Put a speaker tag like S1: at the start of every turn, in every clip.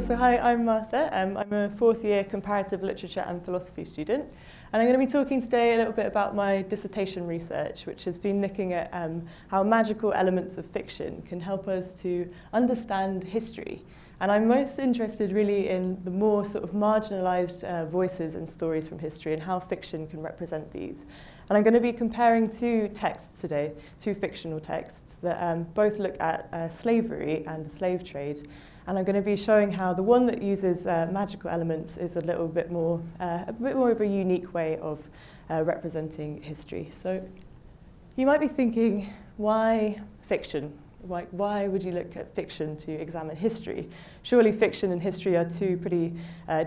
S1: So hi, I'm Martha. I'm a fourth year comparative literature and philosophy student. And I'm going to be talking today a little bit about my dissertation research, which has been looking at how magical elements of fiction can help us to understand history. And I'm most interested really in the more sort of marginalized voices and stories from history and how fiction can represent these. And I'm going to be comparing two texts today, two fictional texts that both look at slavery and the slave trade. And I'm going to be showing how the one that uses magical elements is a bit more of a unique way of representing history. So you might be thinking, why fiction? Why would you look at fiction to examine history? Surely fiction and history are two pretty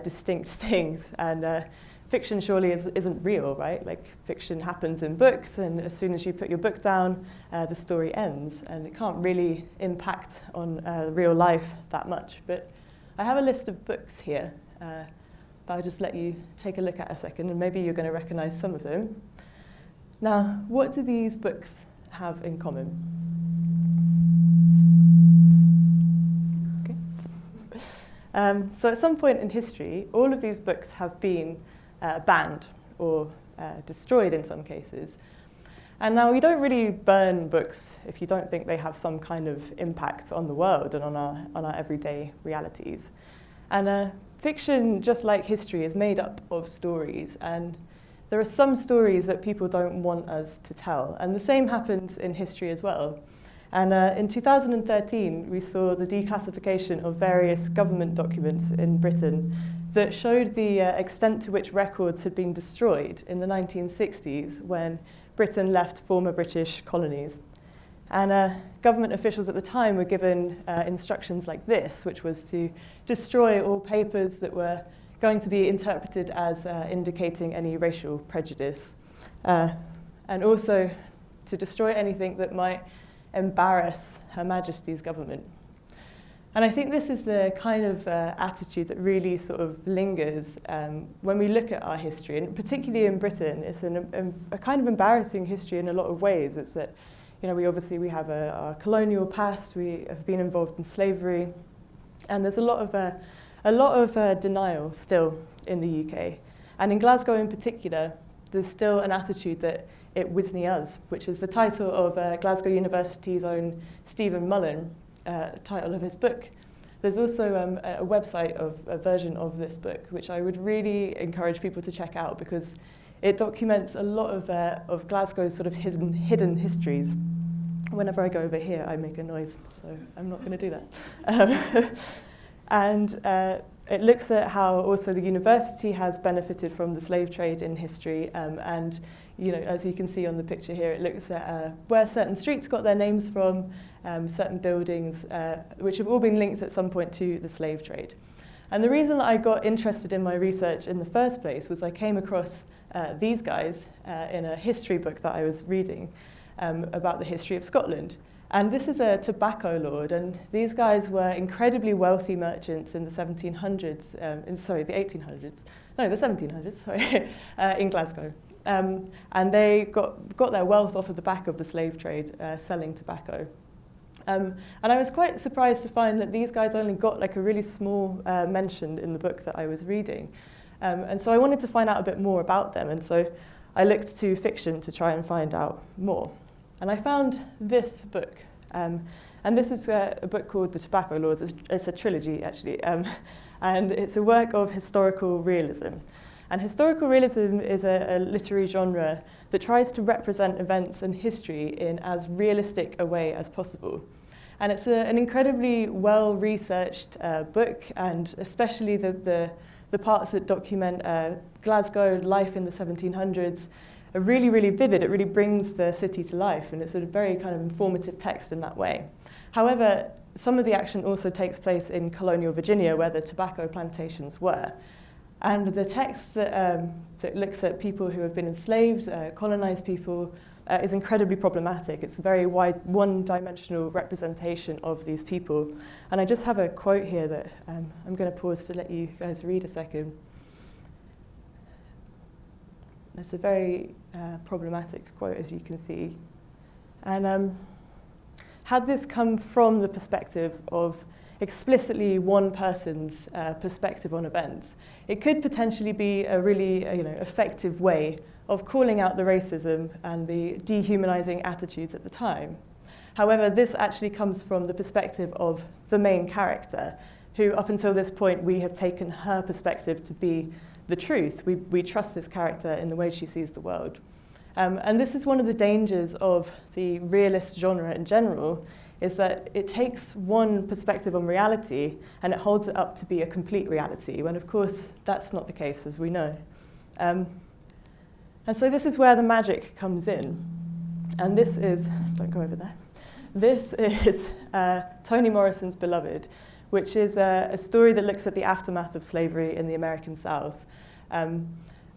S1: distinct things, and fiction surely isn't real, right? Like, fiction happens in books, and as soon as you put your book down, the story ends, and it can't really impact on real life that much. But I have a list of books here, but I'll just let you take a look at a second, and maybe you're going to recognize some of them. Now, what do these books have in common? So at some point in history, all of these books have been banned or destroyed in some cases. And now you don't really burn books if you don't think they have some kind of impact on the world and on our everyday realities. And fiction, just like history, is made up of stories. And there are some stories that people don't want us to tell. And the same happens in history as well. And in 2013, we saw the declassification of various government documents in Britain that showed the extent to which records had been destroyed in the 1960s when Britain left former British colonies. And government officials at the time were given instructions like this, which was to destroy all papers that were going to be interpreted as indicating any racial prejudice, and also to destroy anything that might embarrass Her Majesty's government. And I think this is the kind of attitude that really sort of lingers when we look at our history, and particularly in Britain. It's a kind of embarrassing history in a lot of ways. It's that, you know, we have our colonial past. We have been involved in slavery, and there's a lot of denial still in the UK. And in Glasgow in particular, there's still an attitude that it Wisney us, which is the title of Glasgow University's own Stephen Mullen, title of his book. There's also a website of a version of this book, which I would really encourage people to check out because it documents a lot of Glasgow's sort of hidden histories. Whenever I go over here, I make a noise, so I'm not going to do that. And it looks at how also the university has benefited from the slave trade in history, and you know, as you can see on the picture here, it looks at where certain streets got their names from, certain buildings, which have all been linked at some point to the slave trade. And the reason that I got interested in my research in the first place was I came across these guys in a history book that I was reading about the history of Scotland. And this is a tobacco lord, and these guys were incredibly wealthy merchants in the 1700s, the 1800s, no, the 1700s, sorry, in Glasgow. And they got their wealth off of the back of the slave trade, selling tobacco. And I was quite surprised to find that these guys only got like a really small mention in the book that I was reading. And so I wanted to find out a bit more about them, and so I looked to fiction to try and find out more. And I found this book, and this is a book called The Tobacco Lords. It's a trilogy, actually, and it's a work of historical realism. And historical realism is a literary genre that tries to represent events and history in as realistic a way as possible. And it's an incredibly well-researched book, and especially the parts that document Glasgow life in the 1700s are really, really vivid. It really brings the city to life, and it's a very kind of informative text in that way. However, some of the action also takes place in colonial Virginia, where the tobacco plantations were. And the text that looks at people who have been enslaved, colonized people, is incredibly problematic. It's a very wide, one-dimensional representation of these people. And I just have a quote here that I'm going to pause to let you guys read a second. It's a very problematic quote, as you can see. And had this come from the perspective of explicitly one person's perspective on events. It could potentially be a really effective way of calling out the racism and the dehumanizing attitudes at the time. However, this actually comes from the perspective of the main character, who up until this point we have taken her perspective to be the truth. We trust this character in the way she sees the world. And this is one of the dangers of the realist genre in general, is that it takes one perspective on reality and it holds it up to be a complete reality, when of course that's not the case, as we know. And so this is where the magic comes in. And this is, don't go over there, this is Toni Morrison's Beloved, which is a story that looks at the aftermath of slavery in the American South.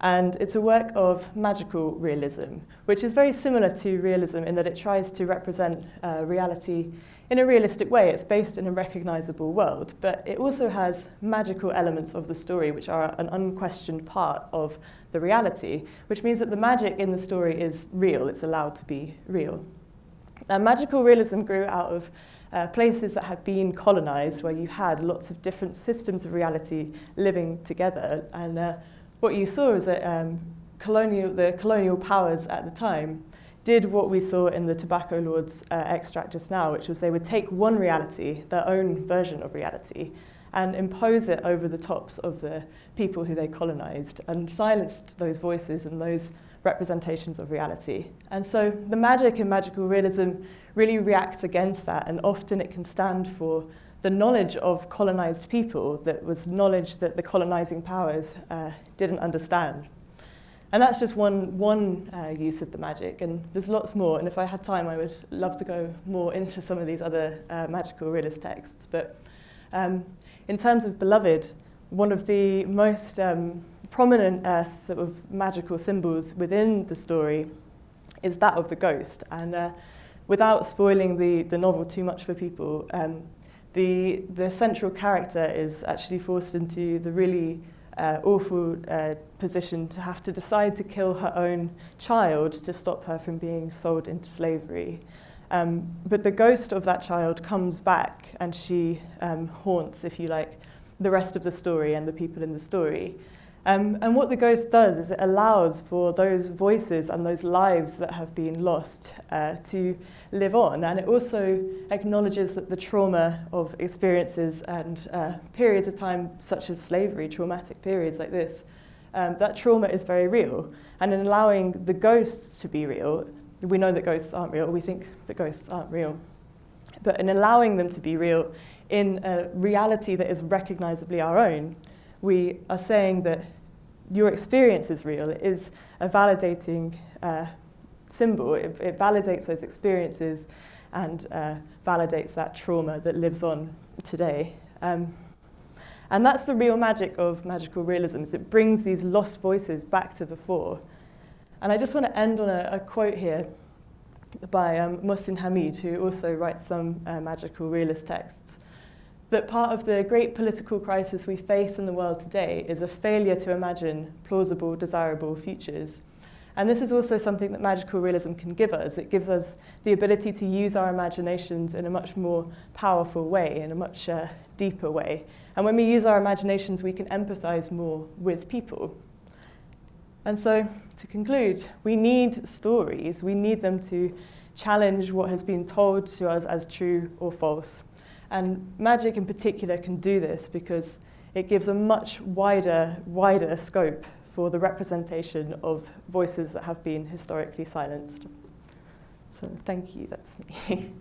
S1: And it's a work of magical realism, which is very similar to realism in that it tries to represent reality in a realistic way. It's based in a recognizable world, but it also has magical elements of the story, which are an unquestioned part of the reality, which means that the magic in the story is real. It's allowed to be real. Magical realism grew out of places that had been colonized, where you had lots of different systems of reality living together. And what you saw is that the colonial powers at the time did what we saw in the Tobacco Lords extract just now, which was they would take one reality, their own version of reality, and impose it over the tops of the people who they colonized, and silenced those voices and those representations of reality. And so the magic in magical realism really reacts against that, and often it can stand for the knowledge of colonized people that was knowledge that the colonizing powers didn't understand. And that's just one use of the magic, and there's lots more, and if I had time I would love to go more into some of these other magical realist texts. But in terms of Beloved, one of the most prominent sort of magical symbols within the story is that of the ghost. And without spoiling the novel too much for people, the central character is actually forced into the really awful position to have to decide to kill her own child to stop her from being sold into slavery. But the ghost of that child comes back, and she haunts, if you like, the rest of the story and the people in the story. And what the ghost does is it allows for those voices and those lives that have been lost to live on. And it also acknowledges that the trauma of experiences and periods of time such as slavery, traumatic periods like this, that trauma is very real. And in allowing the ghosts to be real, we know that ghosts aren't real, we think that ghosts aren't real. But in allowing them to be real in a reality that is recognizably our own, we are saying that your experience is real. It is a validating symbol. It validates those experiences and validates that trauma that lives on today. And that's the real magic of magical realism, is it brings these lost voices back to the fore. And I just want to end on a quote here by Mohsin Hamid, who also writes some magical realist texts, that part of the great political crisis we face in the world today is a failure to imagine plausible, desirable futures. And this is also something that magical realism can give us. It gives us the ability to use our imaginations in a much more powerful way, in a much deeper way. And when we use our imaginations, we can empathize more with people. And so, to conclude, we need stories. We need them to challenge what has been told to us as true or false. And magic in particular can do this because it gives a much wider scope for the representation of voices that have been historically silenced. So thank you, that's me.